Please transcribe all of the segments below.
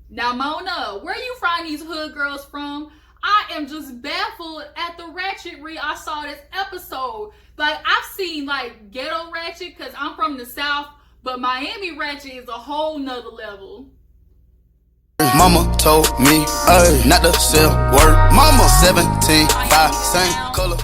Now, Mona, where you find these hood girls from? I am just baffled at the ratchetry I saw this episode. Like, I've seen, like, ghetto ratchet because I'm from the South, but Miami ratchet is a whole nother level. Mama told me, not to sell word. Mama 17, 5, same color.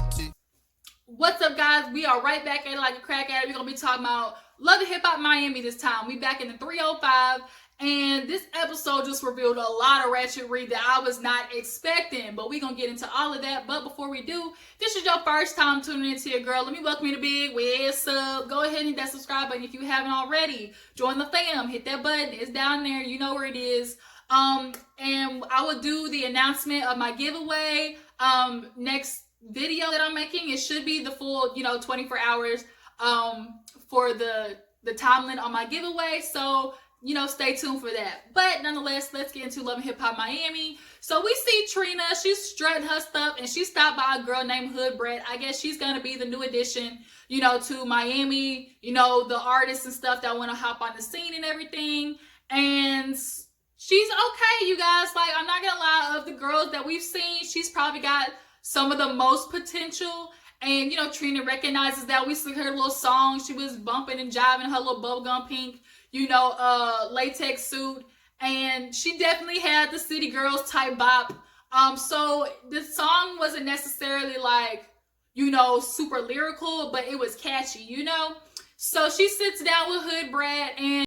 What's up, guys? We are right back at it like a crack at it. We're going to be talking about Love and Hip Hop Miami this time. We back in the 305. And this episode just revealed a lot of ratchetry that I was not expecting. But we're going to get into all of that. But before we do, if this is your first time tuning into your girl, let me welcome you to Big What's Up. Go ahead and hit that subscribe button if you haven't already. Join the fam. Hit that button. It's down there. You know where it is. And I will do the announcement of my giveaway next video that I'm making. It should be the full, 24 hours for the time limit on my giveaway. So stay tuned for that. But nonetheless, let's get into Love and Hip Hop Miami. So we see Trina. She's strutting her stuff, and she stopped by a girl named Hood Brat. I guess she's gonna be the new addition, to Miami. The artists and stuff that want to hop on the scene and everything. And she's okay, you guys. Like, I'm not gonna lie. Of the girls that we've seen, she's probably got some of the most potential. And Trina recognizes that. We see her little song. She was bumping and jiving her little bubblegum pink, latex suit, and she definitely had the city girls type bop. So the song wasn't necessarily like, super lyrical, but it was catchy, So she sits down with Hood Brat, and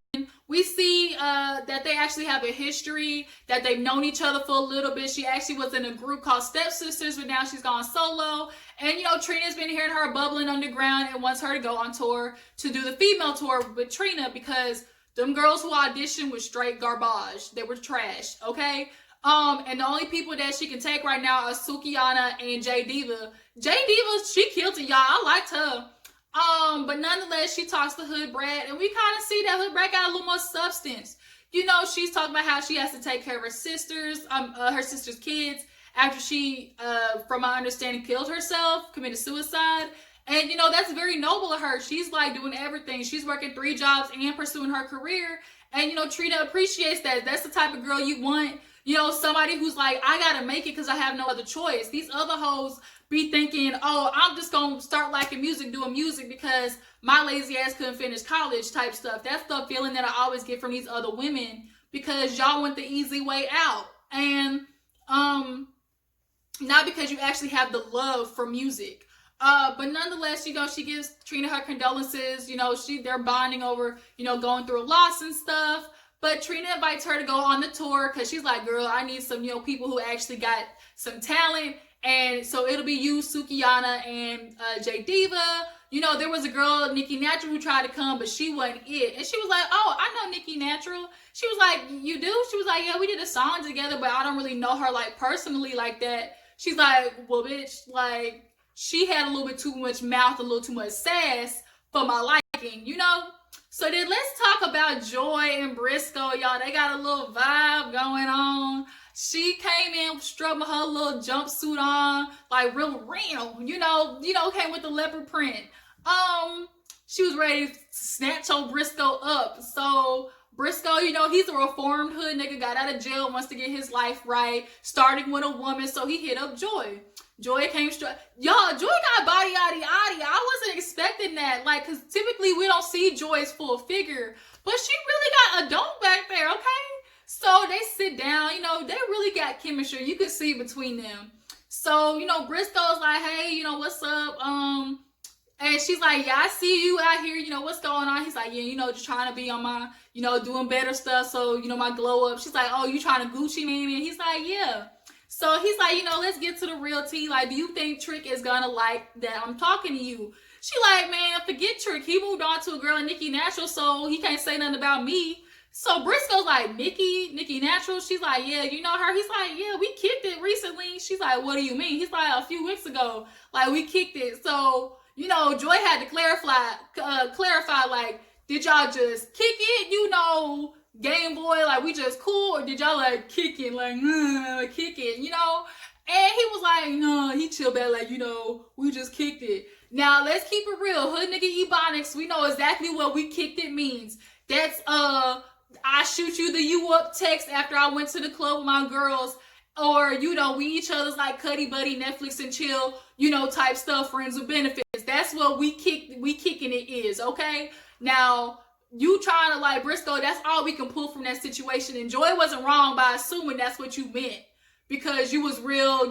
we see that they actually have a history, that they've known each other for a little bit. She actually was in a group called Step Sisters, but now she's gone solo. And, Trina's been hearing her bubbling underground and wants her to go on tour to do the female tour with Trina, because them girls who auditioned were straight garbage. They were trash, okay? And the only people that she can take right now are Sukiana and J Diva. J Diva, she killed it, y'all. I liked her. But nonetheless, she talks to Hood Brat, and we kind of see that Hood Brat got a little more substance. She's talking about how she has to take care of her sister's kids after she, from my understanding, killed herself, committed suicide. And, that's very noble of her. She's, like, doing everything. She's working 3 jobs and pursuing her career. And, Trina appreciates that. That's the type of girl you want. Somebody who's like, I gotta make it because I have no other choice. These other hoes be thinking, oh, I'm just gonna start liking music, doing music because my lazy ass couldn't finish college type stuff. That's the feeling that I always get from these other women, because y'all want the easy way out. And not because you actually have the love for music. But nonetheless, she gives Trina her condolences. They're bonding over, going through a loss and stuff. But Trina invites her to go on the tour because she's like, girl, I need some, people who actually got some talent. And so it'll be you, Sukiana, and J Diva. There was a girl, Nikki Natural, who tried to come, but she wasn't it. And she was like, oh, I know Nikki Natural. She was like, you do? She was like, yeah, we did a song together, but I don't really know her, like, personally like that. She's like, well, bitch, like, she had a little bit too much mouth, a little too much sass for my liking, So then let's talk about Joy and Brisco, y'all. They got a little vibe going on. She came in strumming her little jumpsuit on, like real, came with the leopard print. She was ready to snatch old Brisco up. So Brisco, he's a reformed hood nigga, got out of jail, wants to get his life right, starting with a woman, so he hit up Joy. Joy came straight. Y'all, Joy got body, yaddy, yaddy. I wasn't expecting that. Like, because typically we don't see Joy's full figure. But she really got a dome back there, okay? So they sit down. They really got chemistry. You could see between them. So, Brisco's like, hey, what's up? And she's like, yeah, I see you out here. What's going on? He's like, yeah, just trying to be on my, doing better stuff. So, my glow up. She's like, oh, you trying to Gucci me? And he's like, yeah. So he's like, let's get to the real tea. Like, do you think Trick is gonna like that I'm talking to you? She like, man, forget Trick. He moved on to a girl in Nikki Natural, so he can't say nothing about me. So Brisco's like, Nikki Natural? She's like, yeah, you know her? He's like, yeah, we kicked it recently. She's like, what do you mean? He's like, a few weeks ago, like, we kicked it. So, Joy had to clarify, like, did y'all just kick it, Game Boy, like, we just cool, or did y'all, like, kick it, like, kick it, And he was like, no, he chill back, like, we just kicked it. Now, let's keep it real. Hood nigga Ebonics, we know exactly what we kicked it means. That's, I shoot you the you up text after I went to the club with my girls. Or, we each other's like cuddy buddy, Netflix and chill, type stuff, friends with benefits. That's what we kicking it is, okay? Now, you trying to like Brisco, that's all we can pull from that situation. And Joy wasn't wrong by assuming that's what you meant. Because you was real,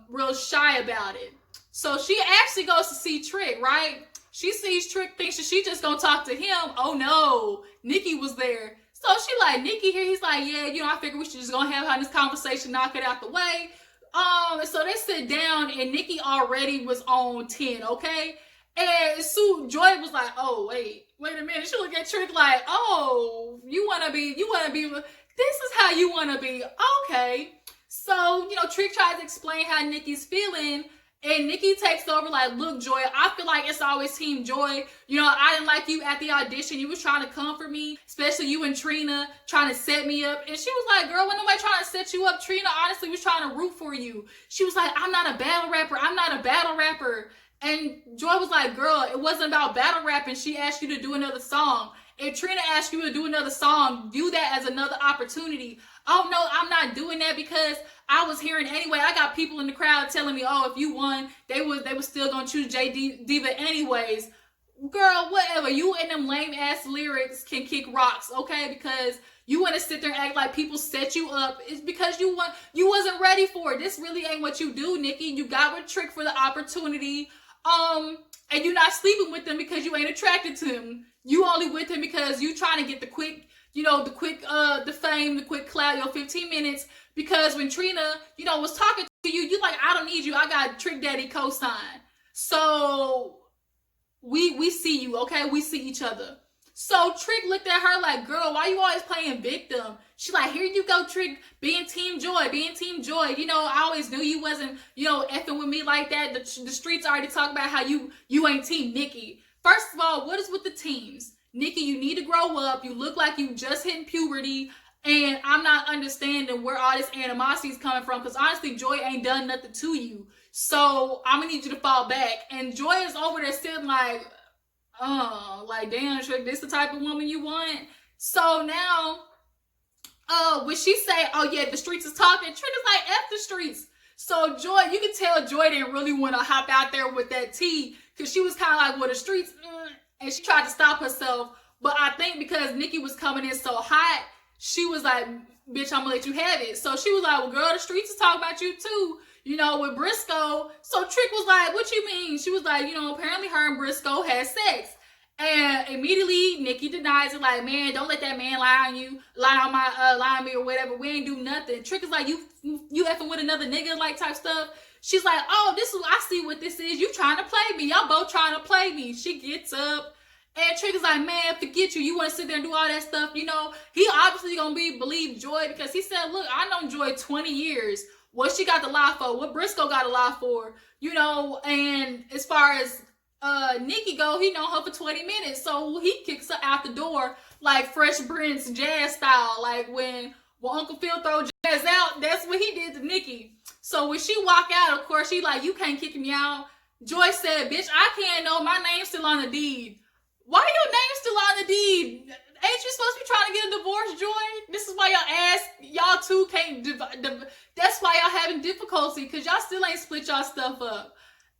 real shy about it. So she actually goes to see Trick, right? She sees Trick, thinks that she just gonna talk to him. Oh no, Nikki was there. So she like, Nikki here. He's like, yeah, I figured we should just go have this conversation, knock it out the way. So they sit down and Nikki already was on 10, okay? And Joy was like, oh, wait a minute. She look at Trick like, oh, you wanna be, this is how you wanna be. Okay. So, Trick tries to explain how Nikki's feeling. And Nikki takes over like, look, Joy, I feel like it's always Team Joy. I didn't like you at the audition. You was trying to comfort me, especially you and Trina trying to set me up. And she was like, girl, when nobody trying to set you up, Trina honestly was trying to root for you. She was like, I'm not a battle rapper. And Joy was like, girl, it wasn't about battle rapping. She asked you to do another song. If Trina asked you to do another song, view that as another opportunity. Oh, no, I'm not doing that because I was hearing anyway. I got people in the crowd telling me, oh, if you won, they was still going to choose J Diva anyways. Girl, whatever. You and them lame-ass lyrics can kick rocks, okay? Because you want to sit there and act like people set you up. It's because you wasn't ready for it. This really ain't what you do, Nikki. You got with Trick for the opportunity. And you're not sleeping with them because you ain't attracted to him. You only with him because you trying to get the quick, the fame, the quick clout, your 15 minutes. Because when Trina, was talking to you, you like, I don't need you. I got Trick Daddy cosign. So we see you, okay? We see each other. So Trick looked at her like, girl, why you always playing victim? She like, here you go, Trick, being Team Joy. I always knew you wasn't, effing with me like that. The streets already talk about how you ain't Team Nikki. First of all, what is with the teams? Nikki, you need to grow up. You look like you just hitting puberty. And I'm not understanding where all this animosity is coming from. Because honestly, Joy ain't done nothing to you. So I'm going to need you to fall back. And Joy is over there sitting like, damn, Trick, this the type of woman you want? So now, when she say, oh yeah, the streets is talking, Trick is like, F the streets. So Joy, you can tell Joy didn't really want to hop out there with that tea. Because she was kind of like, well, the streets, and she tried to stop herself. But I think because Nikki was coming in so hot, she was like, bitch, I'm gonna let you have it. So she was like, well, girl, the streets is talking about you too, with Brisco. So Trick was like, what you mean? She was like, apparently her and Brisco had sex. And immediately Nikki denies it, like, man, don't let that man lie on you, lie on me or whatever. We ain't do nothing. Trick is like, you effing with another nigga, like type stuff. She's like, oh, I see what this is. You trying to play me. Y'all both trying to play me. She gets up. And Trick is like, man, forget you. You want to sit there and do all that stuff. He obviously going to believe Joy because he said, look, I known Joy 20 years. What she got to lie for? What Brisco got to lie for? And as far as Nikki go, he know her for 20 minutes. So he kicks her out the door like Fresh Prince jazz style. Like when Uncle Phil throw jazz out, that's what he did to Nikki. So when she walk out, of course, she like, you can't kick me out. Joy said, bitch, I can't know. My name's still on the deed. Why your name still on the deed? Ain't you supposed to be trying to get a divorce, Joy? This is why y'all two can't, that's why y'all having difficulty, because y'all still ain't split y'all stuff up.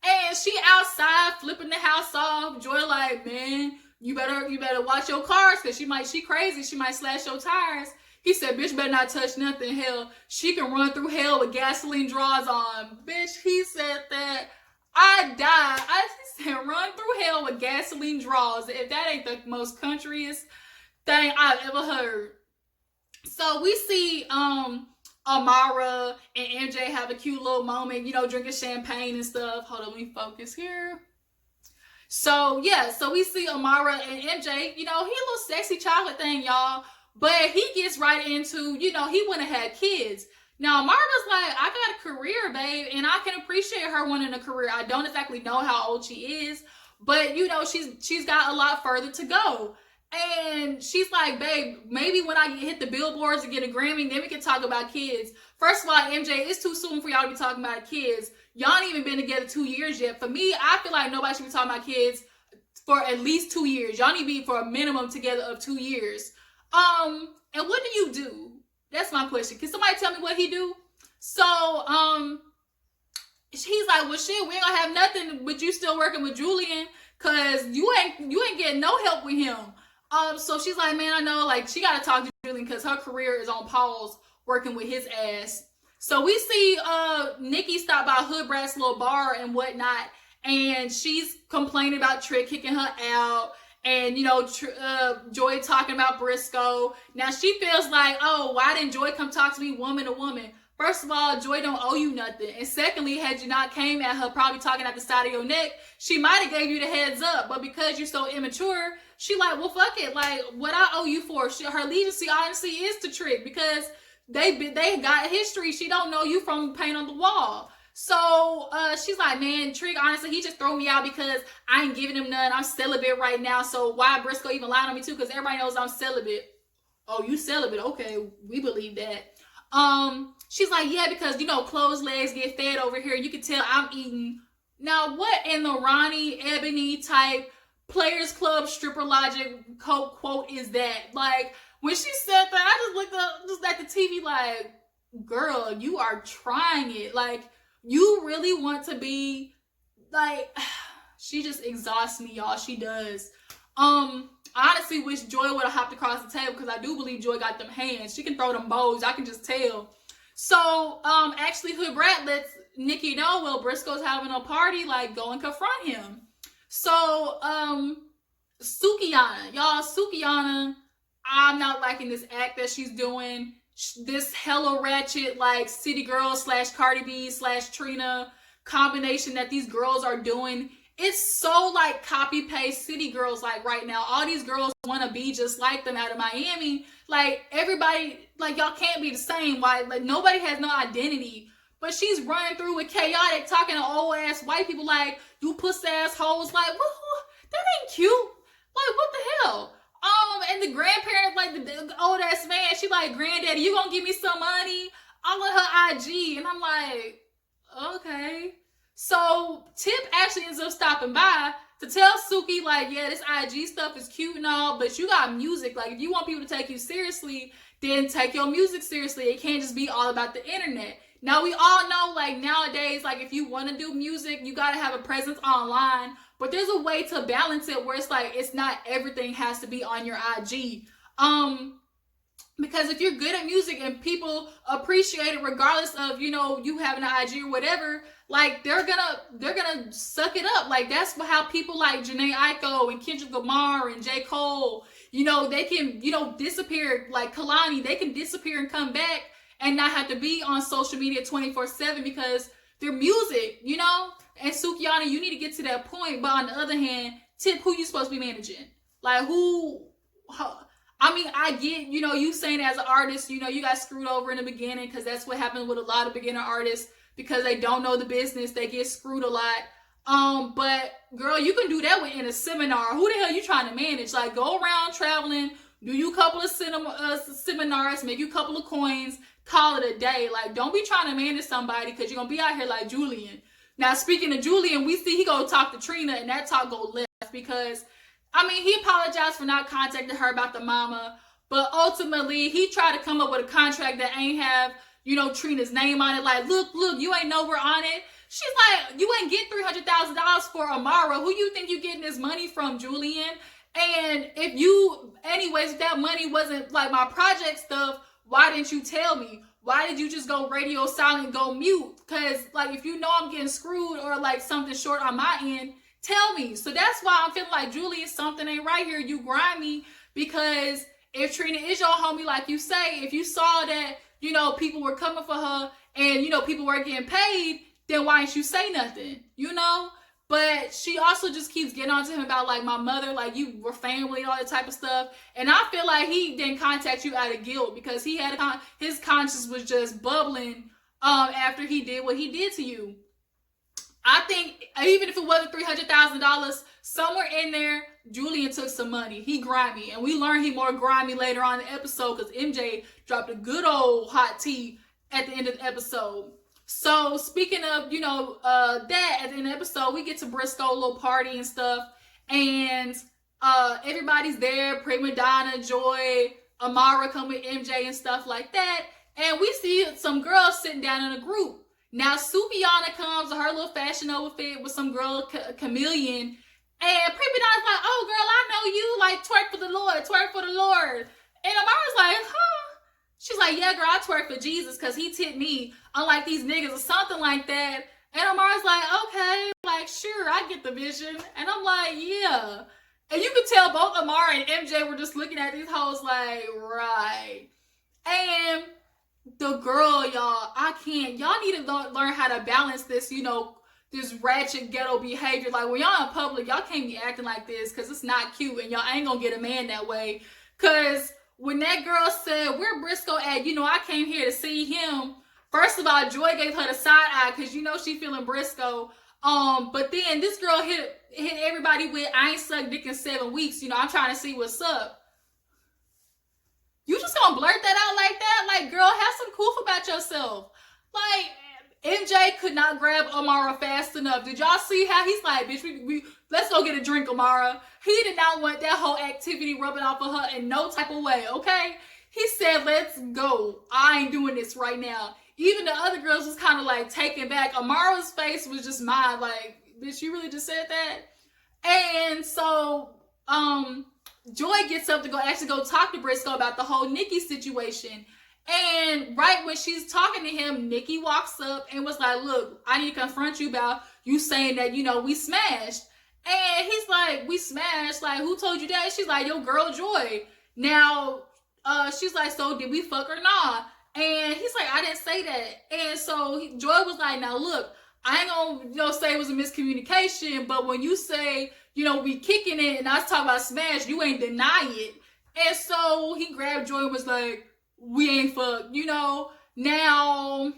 And she outside flipping the house off. Joy like, man, you better watch your cars, because she crazy. She might slash your tires. He said, bitch better not touch nothing. Hell, she can run through hell with gasoline draws on. Bitch, he said that. I died. He said, run through hell with gasoline draws. If that ain't the most countryest thing I've ever heard. So we see Amara and Emjay have a cute little moment, drinking champagne and stuff. Hold on, let me focus here. So, yeah, so we see Amara and Emjay, he a little sexy chocolate thing, y'all. But he gets right into, he went and had kids. Now, Amara's like, I got a career, babe, and I can appreciate her wanting a career. I don't exactly know how old she is, but, she's got a lot further to go. And she's like, babe, maybe when I hit the billboards and get a Grammy, then we can talk about kids. First of all, Emjay, it's too soon for y'all to be talking about kids. Y'all ain't even been together 2 years yet. For me, I feel like nobody should be talking about kids for at least 2 years. Y'all need to be for a minimum together of 2 years. And what do you do? That's my question. Can somebody tell me what he do? So, he's like, well, shit, we ain't gonna have nothing, but you still working with Jullian, cause you ain't getting no help with him. So she's like, man, I know, like, she gotta talk to Jullian, cause her career is on pause working with his ass. So we see Nikki stop by Hood Brat's little bar and whatnot, and she's complaining about Trick kicking her out, and Joy talking about Brisco. Now she feels like, oh, why didn't Joy come talk to me woman to woman? First of all, Joy don't owe you nothing, and secondly, had you not came at her probably talking at the side of your neck, she might have gave you the heads up. But because you're so immature, she like, well, fuck it, like, what I owe you for? Her legacy honestly is to Trick, because they got history. She don't know you from paint on the wall. So she's like, man, Trick, honestly, he just throw me out because I ain't giving him none. I'm celibate right now. So why Brisco even lied on me too? Because everybody knows I'm celibate. Oh, you celibate? Okay, we believe that. She's like, yeah, because closed legs get fed over here. You can tell I'm eating. Now, what in the Ronnie Ebony type Players Club stripper logic quote is that? Like, when she said that, I just looked up, just at the TV like, girl, you are trying it. Like, you really want to be, like, she just exhausts me, y'all. She does. I honestly wish Joy would have hopped across the table, because I do believe Joy got them hands. She can throw them bows. I can just tell. So, actually, Hood Brat lets Nikki know, well, Brisco's having a party, like, go and confront him. So, Sukihana, y'all, Sukihana, I'm not liking this act that she's doing. This hella ratchet, like, City Girl / Cardi B / Trina combination that these girls are doing. It's so, like, copy-paste City Girls, like, right now. All these girls want to be just like them out of Miami. Like, everybody, like, y'all can't be the same. Why? Like, nobody has no identity. But she's running through with Chaotic, talking to old-ass white people like, you puss-ass hoes. Like, that ain't cute. Like, what the hell? And the grandparents, like, the old-ass man, she like, granddaddy, you gonna give me some money? All of her IG. And I'm like, okay. So Tip actually ends up stopping by to tell Suki, like, yeah, this IG stuff is cute and all, but you got music. Like, if you want people to take you seriously, then take your music seriously. It can't just be all about the internet. Now, we all know, like, nowadays, like, if you want to do music, you got to have a presence online. But there's a way to balance it where it's like, it's not everything has to be on your IG. Because if you're good at music and people appreciate it regardless of, you having an IG or whatever, like, they're gonna suck it up. Like, that's how people like Jhené Aiko and Kendrick Lamar and J. Cole, they can, disappear. Like Kalani, they can disappear and come back and not have to be on social media 24/7 because their music, And Sukihana, you need to get to that point. But on the other hand, Tip, who you supposed to be managing? Like, I get, you saying as an artist, you got screwed over in the beginning because that's what happens with a lot of beginner artists because they don't know the business. They get screwed a lot. But, girl, you can do that in a seminar. Who the hell you trying to manage? Like, go around traveling, do you a couple of seminars, make you a couple of coins, call it a day. Like, don't be trying to manage somebody because you're going to be out here like Jullian. Now, speaking of Jullian, we see he go talk to Trina, and that talk go left because, he apologized for not contacting her about the mama, but ultimately, he tried to come up with a contract that ain't have, Trina's name on it. Like, look, you ain't nowhere on it. She's like, you ain't get $300,000 for Amara. Who you think you getting this money from, Jullian? And if that money wasn't like my project stuff, why didn't you tell me? Why did you just go radio silent, go mute? Because, like, if you know I'm getting screwed or, like, something short on my end, tell me. So that's why I'm feeling like, Julie, something ain't right here. You grimy. Because if Trina is your homie, like you say, if you saw that, people were coming for her and, people were getting paid, then why didn't you say nothing? But she also just keeps getting on to him about, like, my mother, like, you were family, all that type of stuff. And I feel like he didn't contact you out of guilt because he had his conscience was just bubbling after he did what he did to you. I think even if it wasn't $300,000, somewhere in there, Jullian took some money. He grimy. And we learned he more grimy later on in the episode because Emjay dropped a good old hot tea at the end of the episode. So, speaking of, that, at the end of the episode, we get to Brisco, little party and stuff. And everybody's there, Prima Donna, Joy, Amara come with Emjay and stuff like that. And we see some girls sitting down in a group. Now, Supiana comes with her little fashion outfit with some girl, Chameleon. And Prima Donna's like, oh, girl, I know you. Like, twerk for the Lord, twerk for the Lord. And Amara's like, huh? She's like, yeah, girl, I twerk for Jesus because he tipped me, unlike these niggas or something like that. And Amara's like, okay, like, sure, I get the vision. And I'm like, yeah. And you could tell both Amara and Emjay were just looking at these hoes like, right. And the girl, y'all, y'all need to learn how to balance this, you know, this ratchet ghetto behavior. Like, when y'all in public, y'all can't be acting like this because it's not cute and y'all ain't gonna get a man that way. Because when that girl said, where Brisco at? You know, I came here to see him. First of all, Joy gave her the side eye because you know she feeling Brisco. But then this girl hit everybody with, I ain't sucked dick in 7 weeks. You know, I'm trying to see what's up. You just gonna blurt that out like that? Like, girl, have some coof about yourself. Like, Emjay could not grab Amara fast enough. Did y'all see how he's like, bitch, we let's go get a drink, Amara. He did not want that whole activity rubbing off of her in no type of way, okay? He said, let's go. I ain't doing this right now. Even the other girls was kind of like taken back. Amara's face was just mine, like, bitch, you really just said that? And so, Joy gets up to actually go talk to Brisco about the whole Nikki situation. And right when she's talking to him, Nikki walks up and was like, look, I need to confront you about you saying that, you know, we smashed. And he's like, we smashed? Like, who told you that? She's like, yo, girl, Joy. Now, she's like, so did we fuck or not? And he's like, I didn't say that. And so Joy was like, now look, I ain't gonna, you know, say it was a miscommunication, but when you say, you know, we kicking it and I was talking about smash, you ain't deny it. And so he grabbed Joy and was like, we ain't fucked, you know. Now,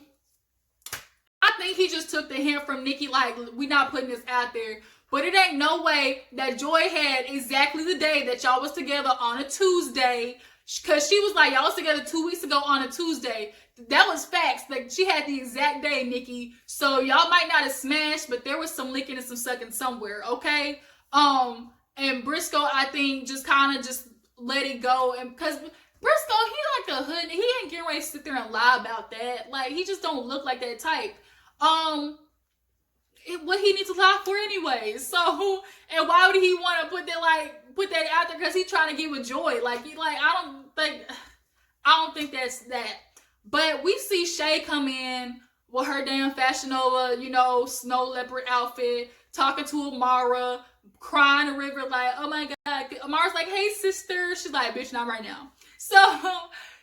I think he just took the hint from Nikki, like, we not putting this out there. But it ain't no way that Joy had exactly the day that y'all was together on a Tuesday. Because she was like, y'all was together 2 weeks ago on a Tuesday. That was facts. Like, she had the exact day, Nikki. So y'all might not have smashed, but there was some licking and some sucking somewhere, okay? And Brisco, I think, just kind of just let it go. And because Brisco, he like a hood. He ain't getting ready to sit there and lie about that. Like, he just don't look like that type. What he needs to lie for anyway. So, and why would he want to put that out there? Because he's trying to get with Joy. Like, I don't think that's that. But we see Shay come in with her damn Fashion Nova, you know, snow leopard outfit, talking to Amara, crying a river, like, oh my God. Amara's like, hey, sister. She's like, bitch, not right now. So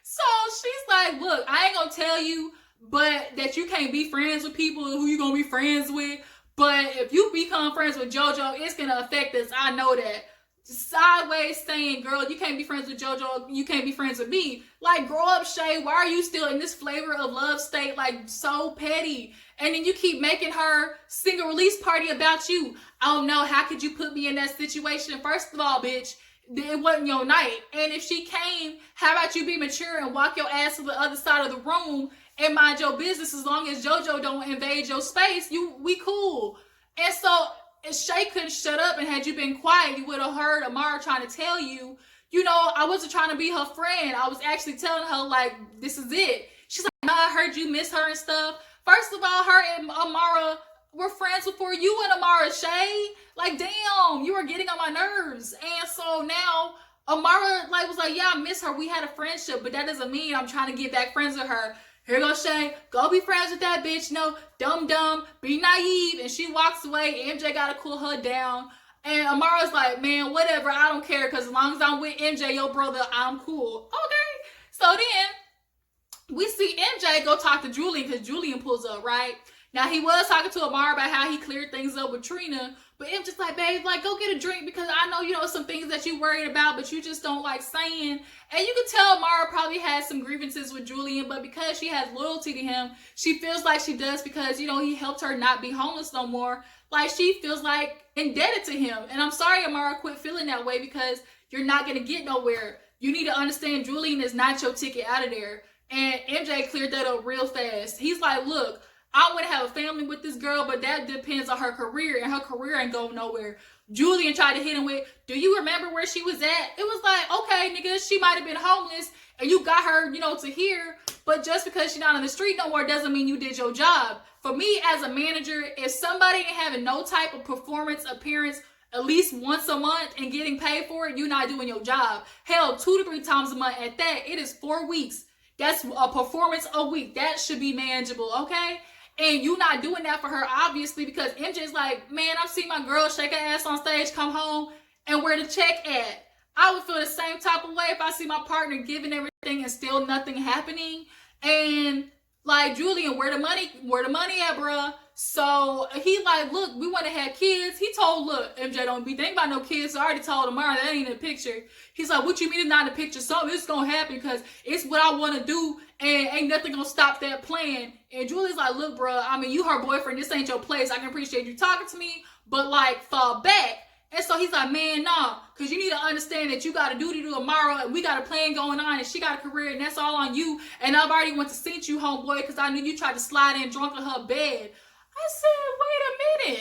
she's like, look, I ain't gonna tell you, but that you can't be friends with people who you gonna be friends with. But if you become friends with JoJo, it's gonna affect us. I know that. Sideways saying, girl, you can't be friends with JoJo, you can't be friends with me. Like, grow up, Shay. Why are you still in this flavor of love state? Like, so petty. And then you keep making her sing a release party about you. I don't know. How could you put me in that situation? First of all, bitch, it wasn't your night. And if she came, how about you be mature and walk your ass to the other side of the room and mind your business? As long as JoJo don't invade your space, we cool. And so if Shay couldn't shut up, and had you been quiet, you would have heard Amara trying to tell you, you know, I wasn't trying to be her friend. I was actually telling her, like, this is it. She's like, no, I heard you miss her and stuff. First of all, her and Amara were friends before you and Amara, Shay. Like, damn, you were getting on my nerves. And so now Amara was like, yeah, I miss her. We had a friendship, but that doesn't mean I'm trying to get back friends with her. Here goes Shay. Go be friends with that bitch. No, dumb, be naive. And she walks away. Emjay got to cool her down. And Amara's like, man, whatever. I don't care. Because as long as I'm with Emjay, your brother, I'm cool. Okay. So then we see Emjay go talk to Jullian because Jullian pulls up, right? Now, he was talking to Amara about how he cleared things up with Trina. But Emjay's like, babe, like, go get a drink because I know, you know, some things that you worried about, but you just don't like saying. And you could tell Amara probably has some grievances with Jullian, but because she has loyalty to him, she feels like she does because, you know, he helped her not be homeless no more. Like, she feels like indebted to him. And I'm sorry, Amara, quit feeling that way because you're not going to get nowhere. You need to understand Jullian is not your ticket out of there. And Emjay cleared that up real fast. He's like, look, I want to have a family with this girl, but that depends on her career, and her career ain't going nowhere. Jullian tried to hit him with, do you remember where she was at? It was like, okay, nigga, she might have been homeless, and you got her, you know, to here, but just because she's not on the street no more doesn't mean you did your job. For me, as a manager, if somebody ain't having no type of performance appearance at least once a month and getting paid for it, you're not doing your job. Hell, 2 to 3 times a month. At that, it is 4 weeks. That's a performance a week. That should be manageable, okay? And you not doing that for her, obviously, because MJ's like, man, I've seen my girl shake her ass on stage, come home, and where the check at? I would feel the same type of way if I see my partner giving everything and still nothing happening. And like, Jullian, where the money at, bruh? So he like, look, we want to have kids. He told, look, MJ, don't be thinking about no kids. So I already told Amara that ain't in the picture. He's like, what you mean it's not in the picture? So it's gonna happen because it's what I want to do, and ain't nothing gonna stop that plan. And Julie's like, look, bro, I mean, you her boyfriend. This ain't your place. I can appreciate you talking to me, but like, fall back. And so he's like, man, nah, because you need to understand that you got a duty to Amara, and we got a plan going on, and she got a career, and that's all on you. And I've already went to see you, homeboy, because I knew you tried to slide in drunk in her bed. I said, wait a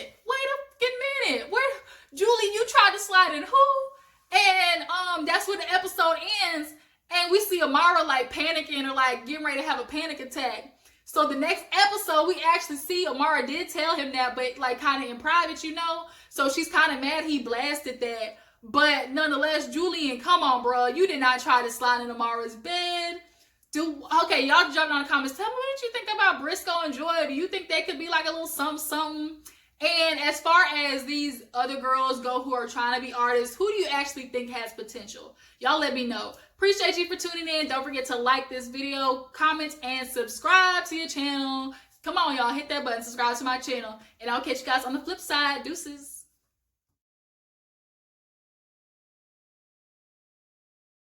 minute. Where, Julie, you tried to slide in who? And that's where the episode ends. And we see Amara like panicking or like getting ready to have a panic attack. So the next episode, we actually see Amara did tell him that, but like kind of in private, you know? So she's kind of mad he blasted that. But nonetheless, Jullian, come on, bro. You did not try to slide in Amara's bed. Okay, y'all jump down in the comments. Tell me what you think about Brisco and Joy. Do you think they could be like a little something? And as far as these other girls go who are trying to be artists, who do you actually think has potential? Y'all let me know. Appreciate you for tuning in. Don't forget to like this video, comment, and subscribe to your channel. Come on, y'all. Hit that button. Subscribe to my channel. And I'll catch you guys on the flip side. Deuces.